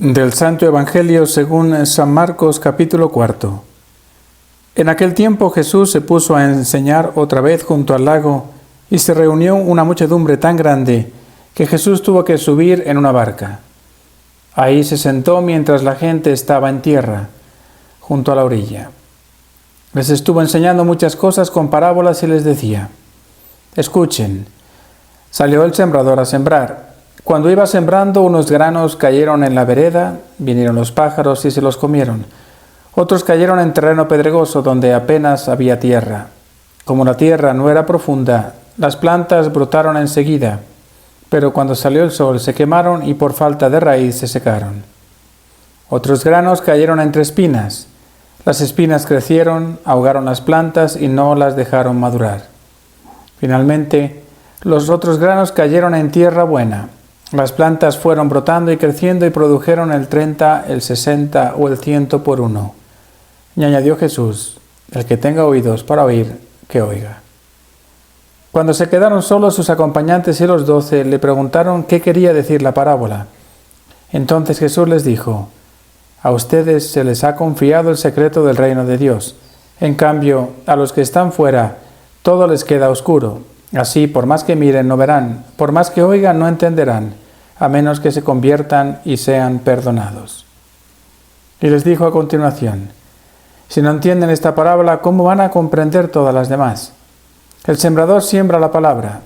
Del Santo Evangelio según San Marcos, capítulo 4. En aquel tiempo Jesús se puso a enseñar otra vez junto al lago, y se reunió una muchedumbre tan grande que Jesús tuvo que subir en una barca. Ahí se sentó mientras la gente estaba en tierra, junto a la orilla. Les estuvo enseñando muchas cosas con parábolas y les decía: Escuchen, salió el sembrador a sembrar. Cuando iba sembrando, unos granos cayeron en la vereda, vinieron los pájaros y se los comieron. Otros cayeron en terreno pedregoso, donde apenas había tierra. Como la tierra no era profunda, las plantas brotaron enseguida, pero cuando salió el sol se quemaron y por falta de raíz se secaron. Otros granos cayeron entre espinas. Las espinas crecieron, ahogaron las plantas y no las dejaron madurar. Finalmente, los otros granos cayeron en tierra buena. Las plantas fueron brotando y creciendo y produjeron el 30, el 60 o el 100 por uno. Y añadió Jesús: el que tenga oídos para oír, que oiga. Cuando se quedaron solos sus acompañantes y los 12, le preguntaron qué quería decir la parábola. Entonces Jesús les dijo: a ustedes se les ha confiado el secreto del reino de Dios. En cambio, a los que están fuera, todo les queda oscuro. Así, por más que miren, no verán, por más que oigan, no entenderán, a menos que se conviertan y sean perdonados. Y les dijo a continuación: si no entienden esta parábola, ¿cómo van a comprender todas las demás? El sembrador siembra la palabra.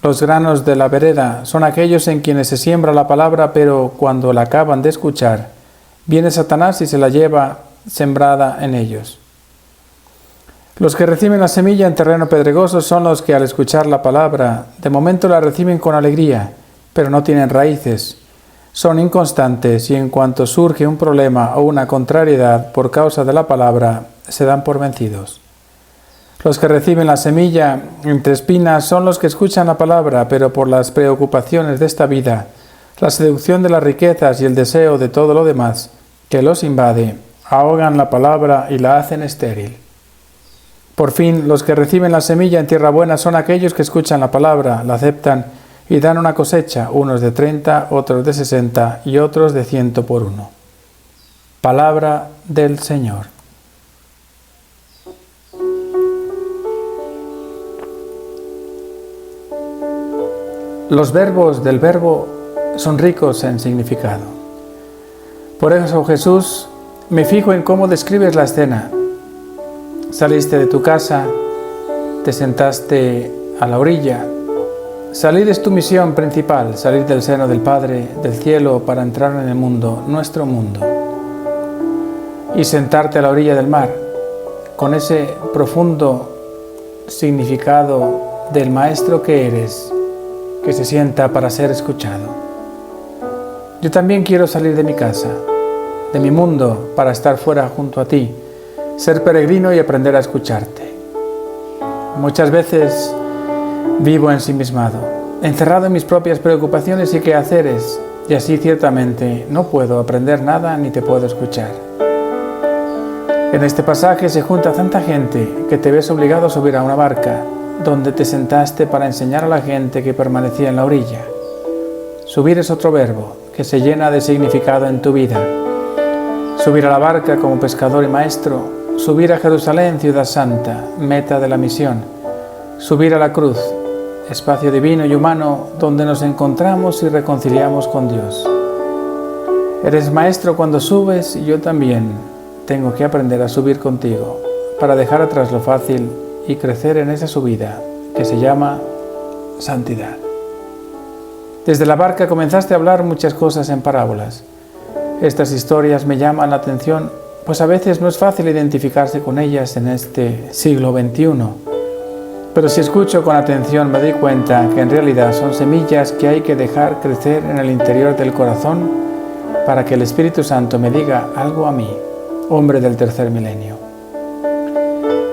Los granos de la vereda son aquellos en quienes se siembra la palabra, pero cuando la acaban de escuchar, viene Satanás y se la lleva sembrada en ellos. Los que reciben la semilla en terreno pedregoso son los que al escuchar la palabra, de momento la reciben con alegría, pero no tienen raíces. Son inconstantes y en cuanto surge un problema o una contrariedad por causa de la palabra, se dan por vencidos. Los que reciben la semilla entre espinas son los que escuchan la palabra, pero por las preocupaciones de esta vida, la seducción de las riquezas y el deseo de todo lo demás que los invade, ahogan la palabra y la hacen estéril. Por fin, los que reciben la semilla en tierra buena son aquellos que escuchan la palabra, la aceptan y dan una cosecha, unos de 30, otros de 60 y otros de 100 por uno. Palabra del Señor. Los verbos del verbo son ricos en significado. Por eso, Jesús, me fijo en cómo describes la escena. Saliste de tu casa, te sentaste a la orilla. Salir es tu misión principal, salir del seno del Padre, del cielo, para entrar en el mundo, nuestro mundo. Y sentarte a la orilla del mar, con ese profundo significado del maestro que eres, que se sienta para ser escuchado. Yo también quiero salir de mi casa, de mi mundo, para estar fuera junto a ti, ser peregrino y aprender a escucharte. Muchas veces vivo ensimismado, encerrado en mis propias preocupaciones y quehaceres, y así ciertamente no puedo aprender nada ni te puedo escuchar. En este pasaje se junta tanta gente que te ves obligado a subir a una barca, donde te sentaste para enseñar a la gente que permanecía en la orilla. Subir es otro verbo que se llena de significado en tu vida. Subir a la barca como pescador y maestro, subir a Jerusalén, ciudad santa, meta de la misión. Subir a la cruz, espacio divino y humano donde nos encontramos y reconciliamos con Dios. Eres maestro cuando subes y yo también tengo que aprender a subir contigo para dejar atrás lo fácil y crecer en esa subida que se llama santidad. Desde la barca comenzaste a hablar muchas cosas en parábolas. Estas historias me llaman la atención, pues a veces no es fácil identificarse con ellas en este siglo XXI. Pero si escucho con atención me doy cuenta que en realidad son semillas que hay que dejar crecer en el interior del corazón para que el Espíritu Santo me diga algo a mí, hombre del tercer milenio.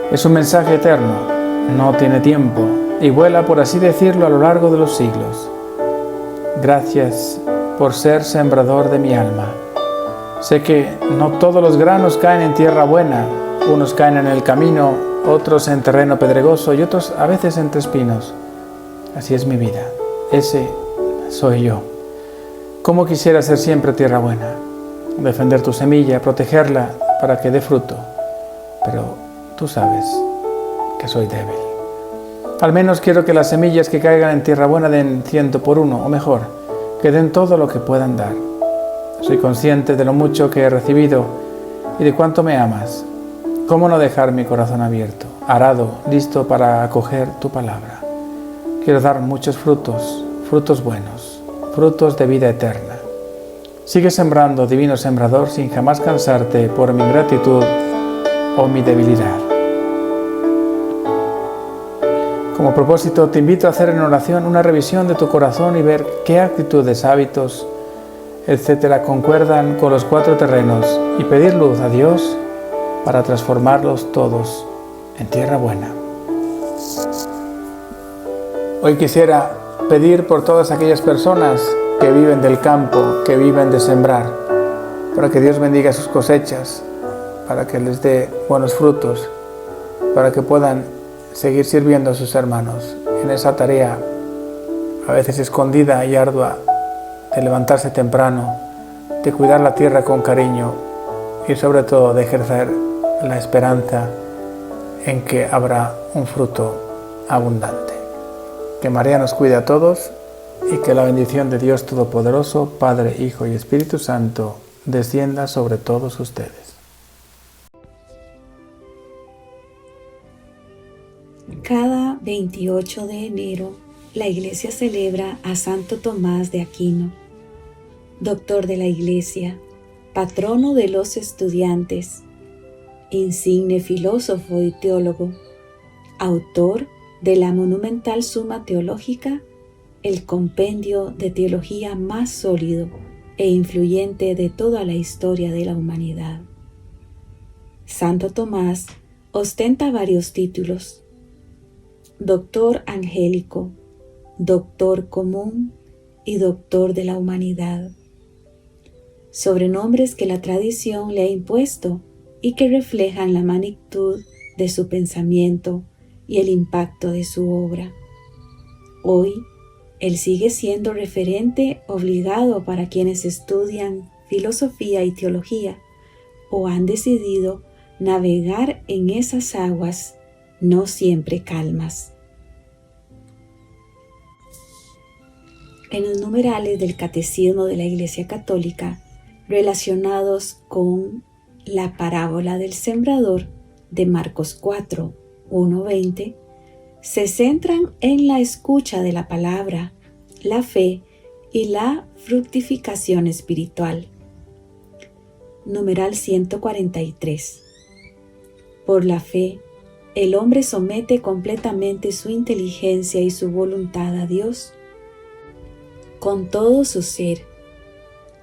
Es un mensaje eterno, no tiene tiempo y vuela, por así decirlo, a lo largo de los siglos. Gracias por ser sembrador de mi alma. Sé que no todos los granos caen en tierra buena, unos caen en el camino, otros en terreno pedregoso y otros a veces entre espinos. Así es mi vida, ese soy yo. ¿Cómo quisiera ser siempre tierra buena? defender tu semilla, protegerla para que dé fruto. Pero tú sabes que soy débil. Al menos quiero que las semillas que caigan en tierra buena den 100 por 1, o mejor, que den todo lo que puedan dar. Soy consciente de lo mucho que he recibido y de cuánto me amas. ¿Cómo no dejar mi corazón abierto, arado, listo para acoger tu palabra? Quiero dar muchos frutos, frutos buenos, frutos de vida eterna. Sigue sembrando, divino sembrador, sin jamás cansarte por mi ingratitud o mi debilidad. Como propósito, te invito a hacer en oración una revisión de tu corazón y ver qué actitudes, hábitos, etcétera, concuerdan con los 4 terrenos y pedir luz a Dios para transformarlos todos en tierra buena. Hoy quisiera pedir por todas aquellas personas que viven del campo, que viven de sembrar, para que Dios bendiga sus cosechas, para que les dé buenos frutos, para que puedan seguir sirviendo a sus hermanos en esa tarea, a veces escondida y ardua, de levantarse temprano, de cuidar la tierra con cariño y sobre todo de ejercer la esperanza en que habrá un fruto abundante. Que María nos cuide a todos y que la bendición de Dios Todopoderoso, Padre, Hijo y Espíritu Santo, descienda sobre todos ustedes. Cada 28 de enero, la Iglesia celebra a Santo Tomás de Aquino, doctor de la Iglesia, patrono de los estudiantes, insigne filósofo y teólogo, autor de la monumental Suma Teológica, el compendio de teología más sólido e influyente de toda la historia de la humanidad. Santo Tomás ostenta varios títulos: Doctor Angélico, Doctor Común y Doctor de la Humanidad, sobrenombres que la tradición le ha impuesto y que reflejan la magnitud de su pensamiento y el impacto de su obra. Hoy, él sigue siendo referente obligado para quienes estudian filosofía y teología o han decidido navegar en esas aguas no siempre calmas. En los numerales del Catecismo de la Iglesia Católica, relacionados con la parábola del sembrador de Marcos 4, 1-20, se centran en la escucha de la palabra, la fe y la fructificación espiritual. Numeral 143. Por la fe, el hombre somete completamente su inteligencia y su voluntad a Dios. Con todo su ser,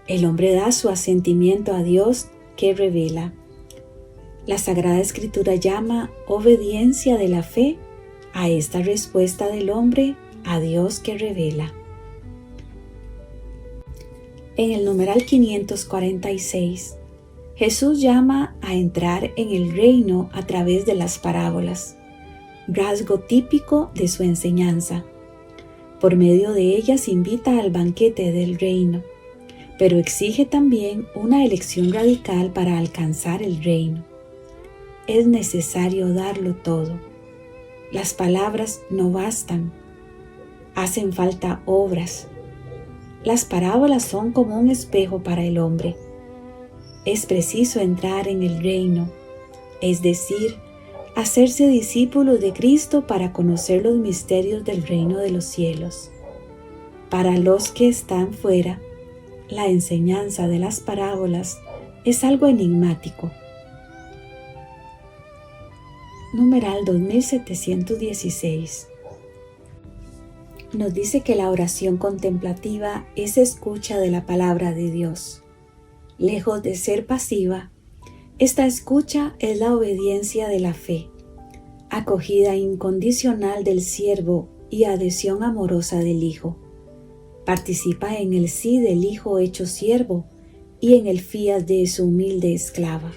el hombre da su asentimiento a Dios que revela. La Sagrada Escritura llama obediencia de la fe a esta respuesta del hombre a Dios que revela. En el numeral 546, Jesús llama a entrar en el reino a través de las parábolas, rasgo típico de su enseñanza. Por medio de ellas invita al banquete del reino, pero exige también una elección radical para alcanzar el reino. Es necesario darlo todo. Las palabras no bastan. Hacen falta obras. Las parábolas son como un espejo para el hombre. Es preciso entrar en el reino, es decir, hacerse discípulo de Cristo para conocer los misterios del reino de los cielos. Para los que están fuera, la enseñanza de las parábolas es algo enigmático. Numeral 2716. Nos dice que la oración contemplativa es escucha de la palabra de Dios. Lejos de ser pasiva, esta escucha es la obediencia de la fe, acogida incondicional del siervo y adhesión amorosa del Hijo. Participa en el sí del Hijo hecho siervo y en el fiat de su humilde esclava.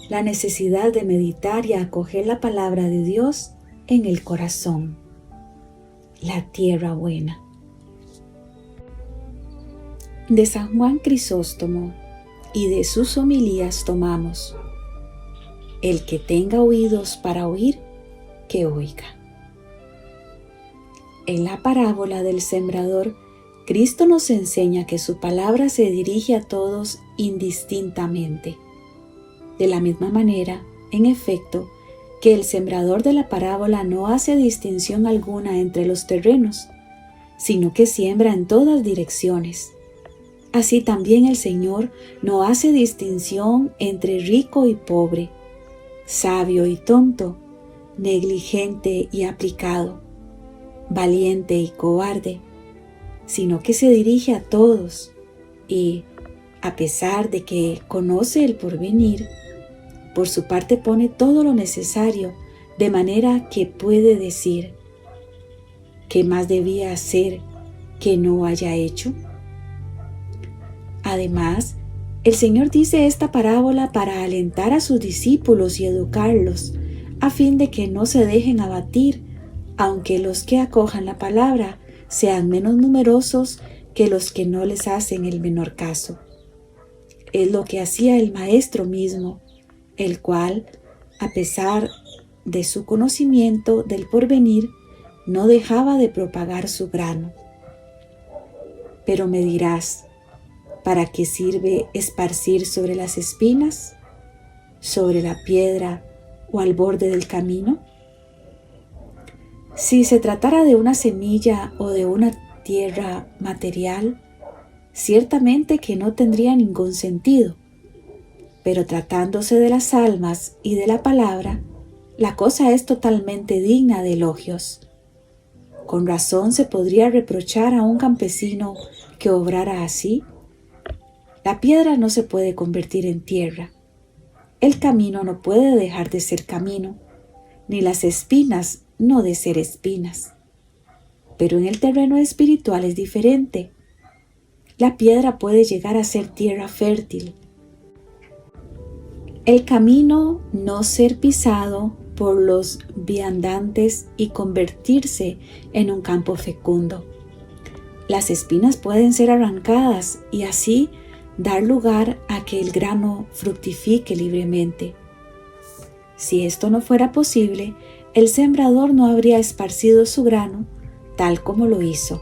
La necesidad de meditar y acoger la palabra de Dios en el corazón. La tierra buena. De San Juan Crisóstomo. y de sus homilías tomamos. El que tenga oídos para oír, que oiga. En la parábola del sembrador, Cristo nos enseña que su palabra se dirige a todos indistintamente. De la misma manera, en efecto, que el sembrador de la parábola no hace distinción alguna entre los terrenos, sino que siembra en todas direcciones. Así también el Señor no hace distinción entre rico y pobre, sabio y tonto, negligente y aplicado, valiente y cobarde, sino que se dirige a todos y, a pesar de que conoce el porvenir, por su parte pone todo lo necesario de manera que puede decir: ¿qué más debía hacer que no haya hecho? Además, el Señor dice esta parábola para alentar a sus discípulos y educarlos, a fin de que no se dejen abatir, aunque los que acojan la palabra sean menos numerosos que los que no les hacen el menor caso. Es lo que hacía el Maestro mismo, el cual, a pesar de su conocimiento del porvenir, no dejaba de propagar su grano. Pero me dirás, ¿para qué sirve esparcir sobre las espinas, sobre la piedra o al borde del camino? Si se tratara de una semilla o de una tierra material, ciertamente que no tendría ningún sentido. Pero tratándose de las almas y de la palabra, la cosa es totalmente digna de elogios. Con razón se podría reprochar a un campesino que obrara así. La piedra no se puede convertir en tierra. El camino no puede dejar de ser camino, ni las espinas no de ser espinas. Pero en el terreno espiritual es diferente. La piedra puede llegar a ser tierra fértil. El camino no ser pisado por los viandantes y convertirse en un campo fecundo. Las espinas pueden ser arrancadas y así dar lugar a que el grano fructifique libremente. Si esto no fuera posible, el sembrador no habría esparcido su grano tal como lo hizo.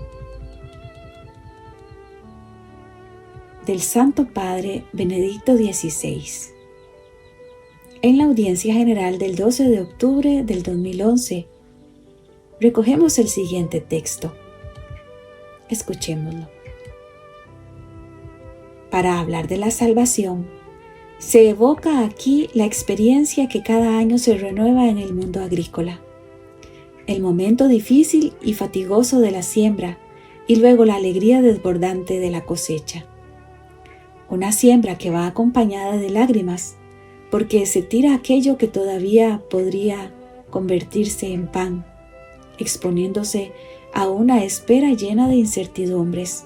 Del Santo Padre Benedicto XVI. En la audiencia general del 12 de octubre del 2011, recogemos el siguiente texto. Escuchémoslo. Para hablar de la salvación, se evoca aquí la experiencia que cada año se renueva en el mundo agrícola. El momento difícil y fatigoso de la siembra y luego la alegría desbordante de la cosecha. Una siembra que va acompañada de lágrimas, porque se tira aquello que todavía podría convertirse en pan, exponiéndose a una espera llena de incertidumbres.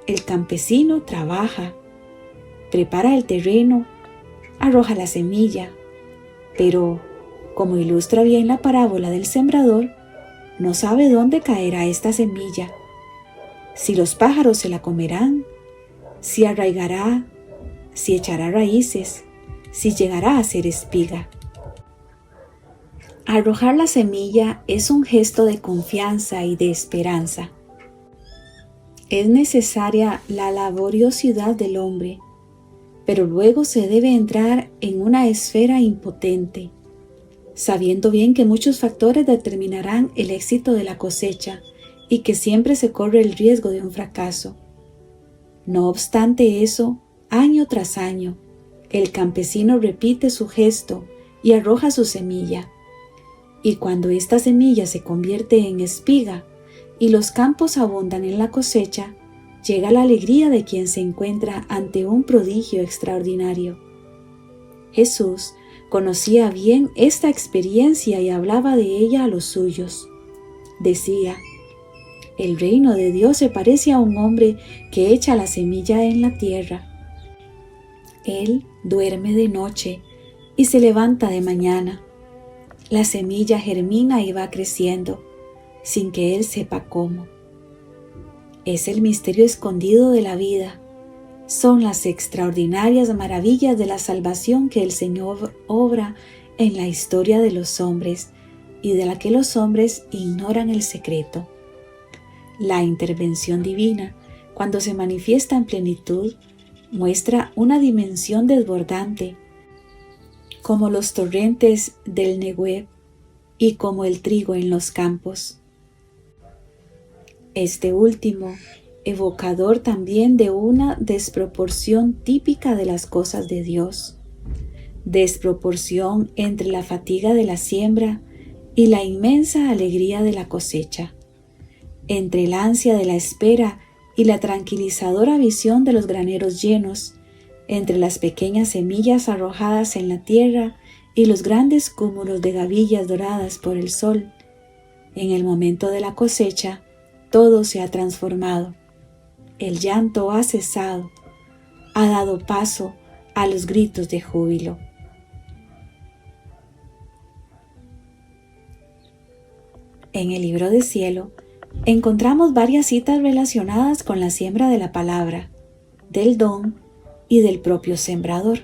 El campesino trabaja, prepara el terreno, arroja la semilla, pero, como ilustra bien la parábola del sembrador, no sabe dónde caerá esta semilla, si los pájaros se la comerán, si arraigará, si echará raíces, si llegará a ser espiga. Arrojar la semilla es un gesto de confianza y de esperanza. Es necesaria la laboriosidad del hombre, pero luego se debe entrar en una esfera impotente, sabiendo bien que muchos factores determinarán el éxito de la cosecha y que siempre se corre el riesgo de un fracaso. No obstante eso, año tras año, el campesino repite su gesto y arroja su semilla. Y cuando esta semilla se convierte en espiga y los campos abundan en la cosecha, llega la alegría de quien se encuentra ante un prodigio extraordinario. Jesús conocía bien esta experiencia y hablaba de ella a los suyos. Decía: el reino de Dios se parece a un hombre que echa la semilla en la tierra. Él duerme de noche y se levanta de mañana. La semilla germina y va creciendo, sin que él sepa cómo. Es el misterio escondido de la vida, son las extraordinarias maravillas de la salvación que el Señor obra en la historia de los hombres y de la que los hombres ignoran el secreto. La intervención divina, cuando se manifiesta en plenitud, muestra una dimensión desbordante, como los torrentes del Negev y como el trigo en los campos. Este último, evocador también de una desproporción típica de las cosas de Dios, desproporción entre la fatiga de la siembra y la inmensa alegría de la cosecha, entre el ansia de la espera y la tranquilizadora visión de los graneros llenos, entre las pequeñas semillas arrojadas en la tierra y los grandes cúmulos de gavillas doradas por el sol. En el momento de la cosecha, todo se ha transformado. El llanto ha cesado, ha dado paso a los gritos de júbilo. En el libro de Cielo encontramos varias citas relacionadas con la siembra de la palabra, del don y del propio sembrador.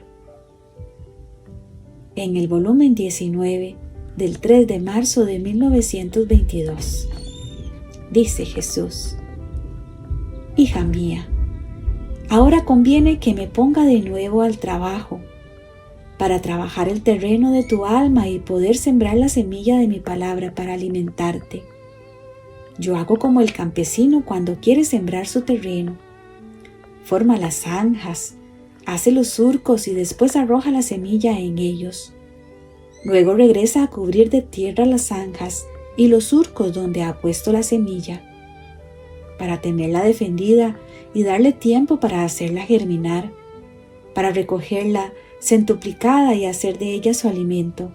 En el volumen 19 del 3 de marzo de 1922, dice Jesús: Hija mía, ahora conviene que me ponga de nuevo al trabajo, para trabajar el terreno de tu alma y poder sembrar la semilla de mi palabra para alimentarte. Yo hago como el campesino cuando quiere sembrar su terreno. Forma las zanjas, hace los surcos y después arroja la semilla en ellos. Luego regresa a cubrir de tierra las zanjas y los surcos donde ha puesto la semilla, para tenerla defendida y darle tiempo para hacerla germinar, para recogerla centuplicada y hacer de ella su alimento.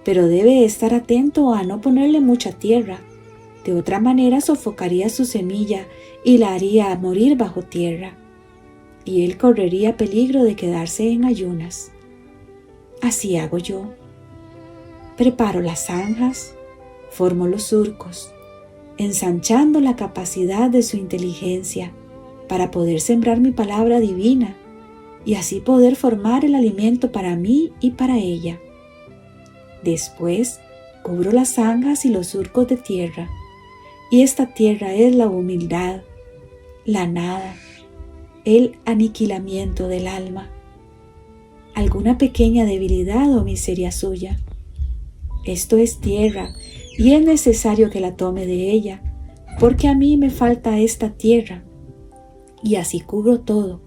Pero debe estar atento a no ponerle mucha tierra, de otra manera sofocaría su semilla y la haría morir bajo tierra, y él correría peligro de quedarse en ayunas. Así hago yo. Preparo las zanjas, formo los surcos, ensanchando la capacidad de su inteligencia para poder sembrar mi palabra divina y así poder formar el alimento para mí y para ella. Después cubro las zanjas y los surcos de tierra, y esta tierra es la humildad, la nada, el aniquilamiento del alma, alguna pequeña debilidad o miseria suya. Esto es tierra y es necesario que la tome de ella, porque a mí me falta esta tierra, y así cubro todo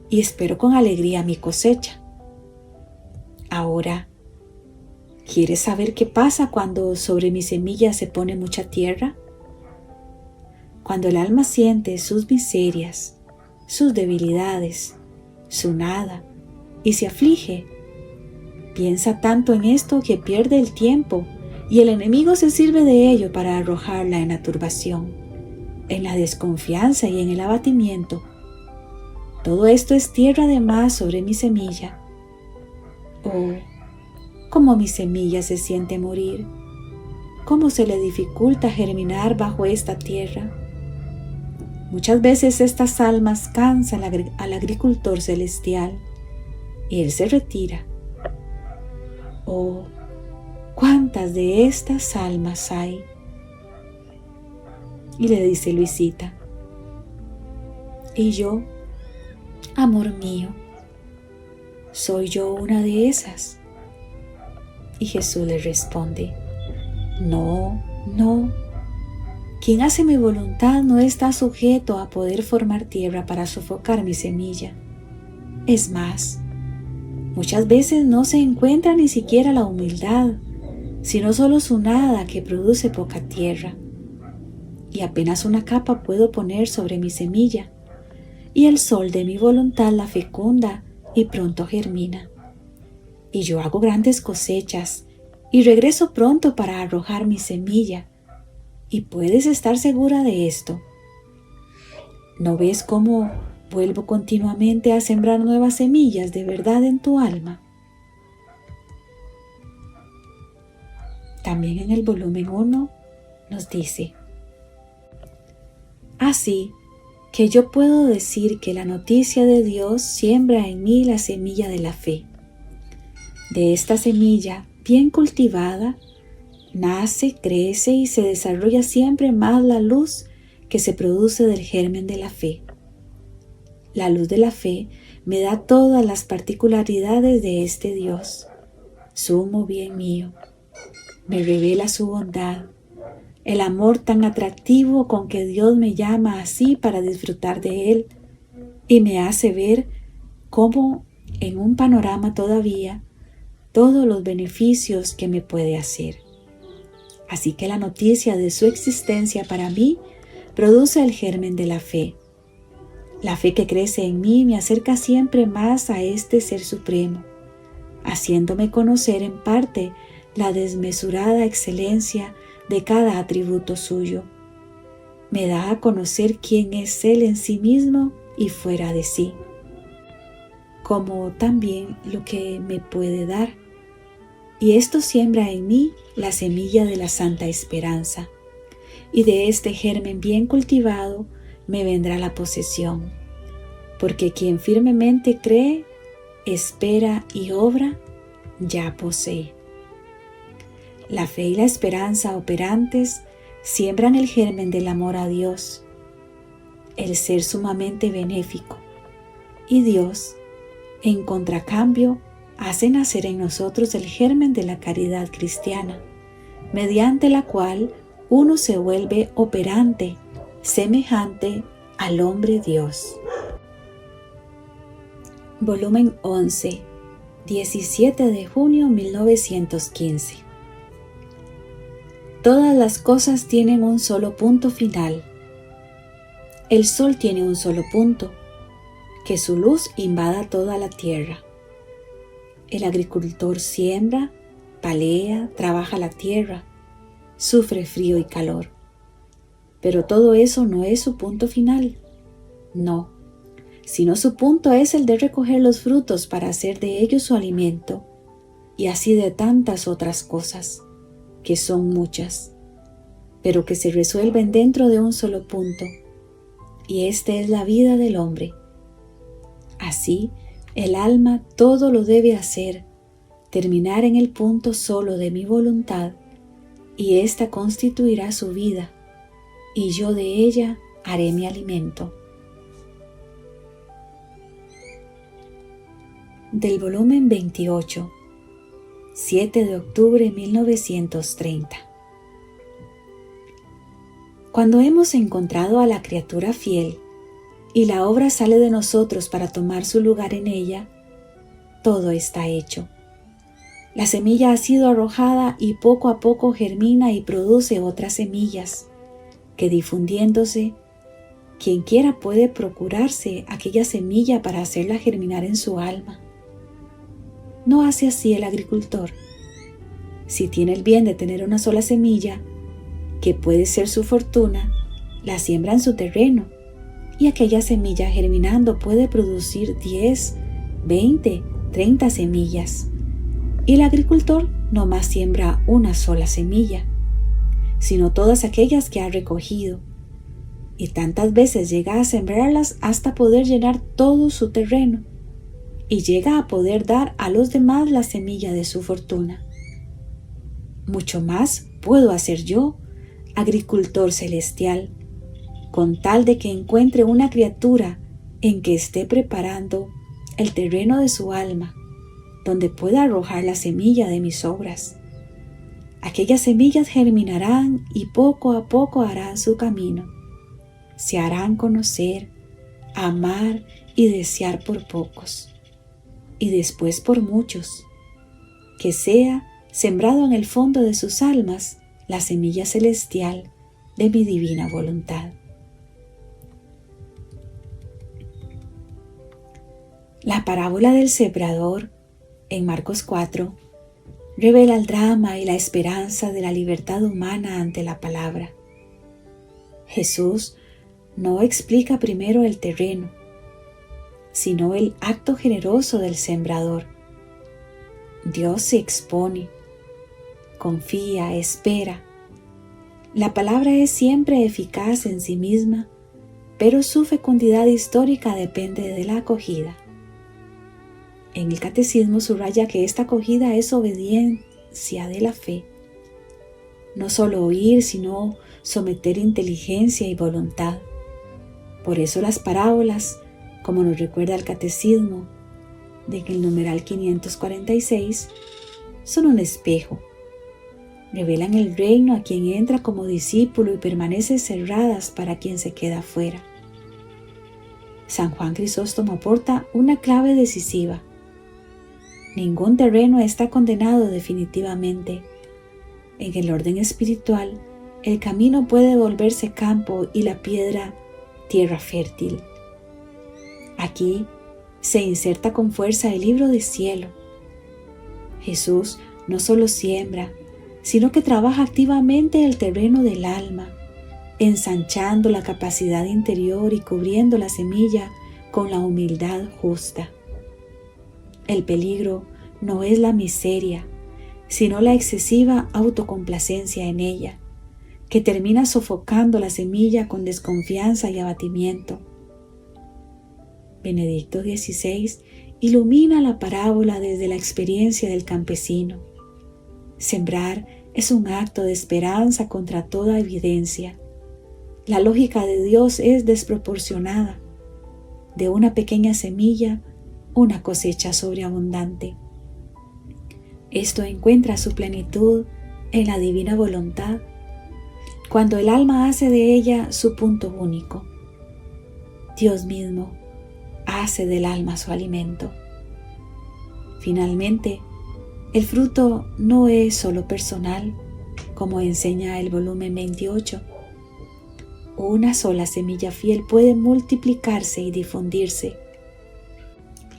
y espero con alegría mi cosecha. Ahora, ¿quieres saber qué pasa cuando sobre mi semilla se pone mucha tierra? Cuando el alma siente sus miserias, sus debilidades, su nada, y se aflige, piensa tanto en esto que pierde el tiempo, y el enemigo se sirve de ello para arrojarla en la turbación, en la desconfianza y en el abatimiento. Todo esto es tierra de más sobre mi semilla. Oh, cómo mi semilla se siente morir, cómo se le dificulta germinar bajo esta tierra. Muchas veces estas almas cansan al agricultor celestial y él se retira. Oh, ¿cuántas de estas almas hay? Y le dice Luisita: ¿y yo, amor mío, soy yo una de esas? Y Jesús le responde: no, no. Quien hace mi voluntad no está sujeto a poder formar tierra para sofocar mi semilla. Es más, muchas veces no se encuentra ni siquiera la humildad, sino solo su nada que produce poca tierra. Y apenas una capa puedo poner sobre mi semilla, y el sol de mi voluntad la fecunda y pronto germina. Y yo hago grandes cosechas y regreso pronto para arrojar mi semilla. Y puedes estar segura de esto. ¿No ves cómo vuelvo continuamente a sembrar nuevas semillas de verdad en tu alma? También en el volumen 1 nos dice: así, que yo puedo decir que la noticia de Dios siembra en mí la semilla de la fe. De esta semilla, bien cultivada, nace, crece y se desarrolla siempre más la luz que se produce del germen de la fe. La luz de la fe me da todas las particularidades de este Dios, sumo bien mío. Me revela su bondad, el amor tan atractivo con que Dios me llama así para disfrutar de Él, y me hace ver cómo en un panorama todavía todos los beneficios que me puede hacer. Así que la noticia de su existencia para mí produce el germen de la fe. La fe que crece en mí me acerca siempre más a este Ser Supremo, haciéndome conocer en parte la desmesurada excelencia de cada atributo suyo. Me da a conocer quién es Él en sí mismo y fuera de sí, como también lo que me puede dar. Y esto siembra en mí la semilla de la santa esperanza, y de este germen bien cultivado me vendrá la posesión, porque quien firmemente cree, espera y obra, ya posee. La fe y la esperanza operantes siembran el germen del amor a Dios, el ser sumamente benéfico, y Dios, en contracambio, hace nacer en nosotros el germen de la caridad cristiana, mediante la cual uno se vuelve operante, semejante al hombre Dios. Volumen 11, 17 de junio 1915. Todas las cosas tienen un solo punto final. El sol tiene un solo punto, que su luz invada toda la tierra. El agricultor siembra, palea, trabaja la tierra, sufre frío y calor. Pero todo eso no es su punto final. No, sino su punto es el de recoger los frutos para hacer de ellos su alimento, y así de tantas otras cosas, que son muchas, pero que se resuelven dentro de un solo punto, y esta es la vida del hombre. Así, el alma todo lo debe hacer, terminar en el punto solo de mi voluntad, y ésta constituirá su vida, y yo de ella haré mi alimento. Del volumen 28, 7 de octubre 1930. Cuando hemos encontrado a la criatura fiel y la obra sale de nosotros para tomar su lugar en ella, todo está hecho. La semilla ha sido arrojada y poco a poco germina y produce otras semillas, que difundiéndose, quien quiera puede procurarse aquella semilla para hacerla germinar en su alma. No hace así el agricultor. Si tiene el bien de tener una sola semilla, que puede ser su fortuna, la siembra en su terreno, y aquella semilla germinando puede producir 10, 20, 30 semillas. Y el agricultor no más siembra una sola semilla, sino todas aquellas que ha recogido, y tantas veces llega a sembrarlas hasta poder llenar todo su terreno, y llega a poder dar a los demás la semilla de su fortuna. Mucho más puedo hacer yo, agricultor celestial, con tal de que encuentre una criatura en que esté preparando el terreno de su alma, donde pueda arrojar la semilla de mis obras. Aquellas semillas germinarán y poco a poco harán su camino. Se harán conocer, amar y desear por pocos, y después por muchos. Que sea sembrado en el fondo de sus almas la semilla celestial de mi divina voluntad. La parábola del sembrador en Marcos 4 revela el drama y la esperanza de la libertad humana ante la palabra. Jesús no explica primero el terreno, sino el acto generoso del sembrador. Dios se expone, confía, espera. La palabra es siempre eficaz en sí misma, pero su fecundidad histórica depende de la acogida. En el Catecismo subraya que esta acogida es obediencia de la fe. No solo oír, sino someter inteligencia y voluntad. Por eso las parábolas, como nos recuerda el Catecismo, de que el numeral 546, son un espejo. Revelan el reino a quien entra como discípulo y permanece cerradas para quien se queda fuera. San Juan Crisóstomo aporta una clave decisiva. Ningún terreno está condenado definitivamente. En el orden espiritual, el camino puede volverse campo y la piedra tierra fértil. Aquí se inserta con fuerza el libro del cielo. Jesús no solo siembra, sino que trabaja activamente el terreno del alma, ensanchando la capacidad interior y cubriendo la semilla con la humildad justa. El peligro no es la miseria, sino la excesiva autocomplacencia en ella, que termina sofocando la semilla con desconfianza y abatimiento. Benedicto XVI ilumina la parábola desde la experiencia del campesino. Sembrar es un acto de esperanza contra toda evidencia. La lógica de Dios es desproporcionada. De una pequeña semilla, una cosecha sobreabundante. Esto encuentra su plenitud en la divina voluntad, cuando el alma hace de ella su punto único. Dios mismo hace del alma su alimento. Finalmente, el fruto no es solo personal, como enseña el volumen 28. Una sola semilla fiel puede multiplicarse y difundirse.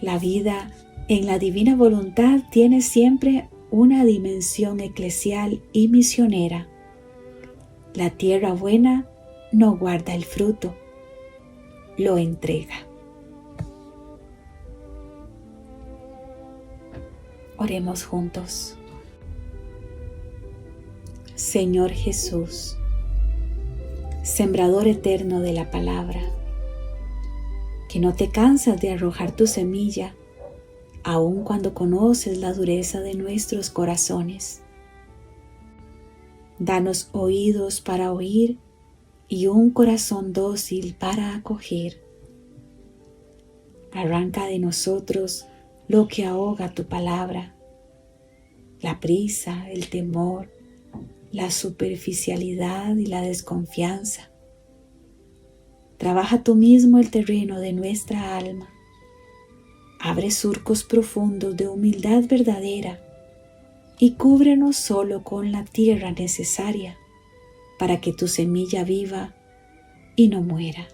La vida en la divina voluntad tiene siempre una dimensión eclesial y misionera. La tierra buena no guarda el fruto, lo entrega. Oremos juntos. Señor Jesús, sembrador eterno de la palabra, que no te cansas de arrojar tu semilla, aun cuando conoces la dureza de nuestros corazones. Danos oídos para oír y un corazón dócil para acoger. Arranca de nosotros lo que ahoga tu palabra, la prisa, el temor, la superficialidad y la desconfianza. Trabaja tú mismo el terreno de nuestra alma. Abre surcos profundos de humildad verdadera y cúbrenos solo con la tierra necesaria para que tu semilla viva y no muera.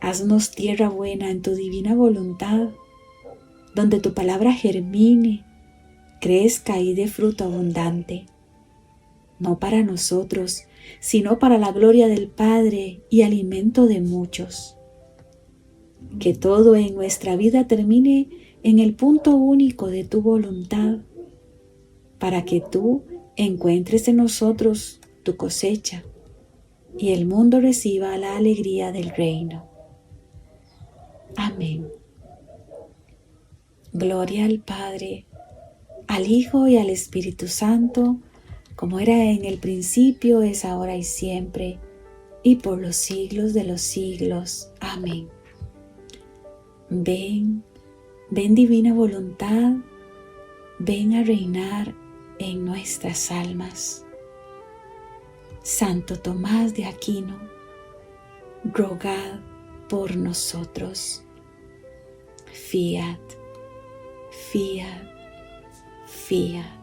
Haznos tierra buena en tu divina voluntad, donde tu palabra germine, crezca y dé fruto abundante, no para nosotros, sino para la gloria del Padre y alimento de muchos. Que todo en nuestra vida termine en el punto único de tu voluntad, para que tú encuentres en nosotros tu cosecha y el mundo reciba la alegría del reino. Amén. Gloria al Padre, al Hijo y al Espíritu Santo, como era en el principio, es ahora y siempre, y por los siglos de los siglos. Amén. Ven, ven divina voluntad, ven a reinar en nuestras almas. Santo Tomás de Aquino, rogad por nosotros. Fiat, fiat, fiat.